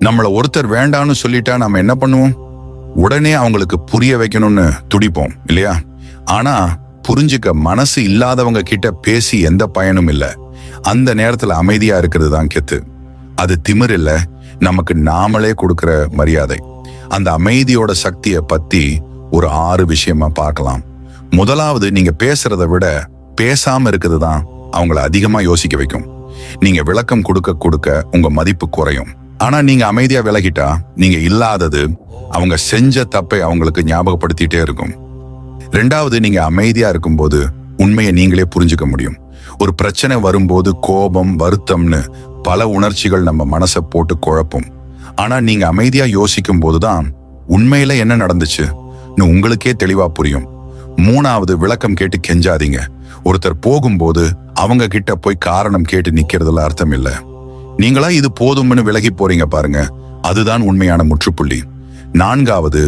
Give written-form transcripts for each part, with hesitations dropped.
நம்மள ஒருத்தர் வேண்டான்னு சொல்லிட்டா நம்ம என்ன பண்ணுவோம்? உடனே அவங்களுக்கு புரிய வைக்கணும்னு துடிப்போம் இல்லையா? ஆனா புரிஞ்சுக்க மனசு இல்லாதவங்க கிட்ட பேசி எந்த பயனும் இல்ல. அந்த நேரத்துல அமைதியா இருக்கிறது தான் கெத்து. அது திமிர் இல்ல, நமக்கு நாமளே கொடுக்கிற மரியாதை. அந்த அமைதியோட சக்தியை பத்தி ஒரு 6 விஷயமா பார்க்கலாம். முதலாவது, நீங்க பேசுறதை விட பேசாம இருக்கிறது தான் அவங்கள அதிகமா யோசிக்க வைக்கும். நீங்க விளக்கம் கொடுக்க கொடுக்க உங்க மதிப்பு குறையும். ஆனா நீங்க அமைதியா விலகிட்டா நீங்க இல்லாதது அவங்க செஞ்ச தப்பை அவங்களுக்கு ஞாபகப்படுத்திட்டே இருக்கும். 2வது, நீங்க அமைதியா இருக்கும்போது உண்மையை நீங்களே புரிஞ்சுக்க முடியும். ஒரு பிரச்சனை வரும்போது கோபம், வருத்தம்னு பல உணர்ச்சிகள் நம்ம மனசை போட்டு குழப்பும். ஆனா நீங்க அமைதியா யோசிக்கும் போதுதான் உண்மையில என்ன நடந்துச்சு உங்களுக்கே தெளிவா புரியும். 3வது, விளக்கம் கேட்டு கெஞ்சாதீங்க. ஒருத்தர் போகும்போது அவங்க கிட்ட போய் காரணம் கேட்டு நிக்கிறதுல அர்த்தம் இல்ல. நீங்களா இது போதும்னு விலகி போறீங்க பாருங்க, அதுதான் உண்மையான முற்றுப்புள்ளி. 4வது,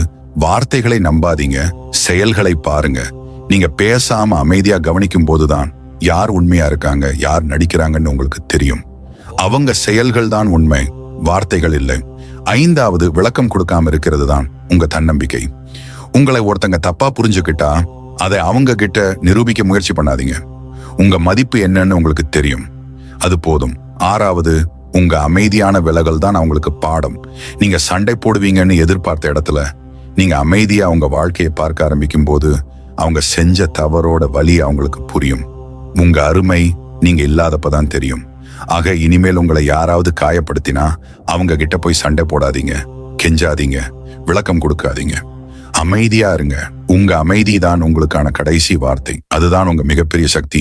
வார்த்தைகளை நம்பாதீங்க, செயல்களை பாருங்க. நீங்க பேசாம அமைதியா கவனிக்கும் போதுதான் யார் உண்மையா இருக்காங்க, யார் நடிக்கிறாங்கன்னு உங்களுக்கு தெரியும். அவங்க செயல்கள் தான் உண்மை, வார்த்தைகள் இல்லை. 5வது, விளக்கம் கொடுக்காம இருக்கிறது தான் உங்க தன்னம்பிக்கை. உங்களை ஒருத்தங்க தப்பா புரிஞ்சுக்கிட்டா அதை அவங்க கிட்ட நிரூபிக்க முயற்சி பண்ணாதீங்க. உங்க மதிப்பு என்னன்னு உங்களுக்கு தெரியும், அது போதும். 6வது, உங்க அமைதியான விலகல் தான் அவங்களுக்கு பாடம். நீங்க சண்டை போடுவீங்கன்னு எதிர்பார்த்த இடத்துல நீங்க அமைதியா உங்க வாழ்க்கையை பார்க்க ஆரம்பிக்கும் போது அவங்க செஞ்ச தவறோட வலி அவங்களுக்கு புரியும். உங்க அருமை நீங்க இல்லாதப்பதான் தெரியும். ஆக இனிமேல் உங்களை யாராவது காயப்படுத்தினா அவங்க கிட்ட போய் சண்டை போடாதீங்க, கெஞ்சாதீங்க, விளக்கம் கொடுக்காதீங்க. அமைதியா இருங்க. உங்க அமைதி தான் உங்களுக்கான கடைசி வார்த்தை. அதுதான் உங்க மிகப்பெரிய சக்தி.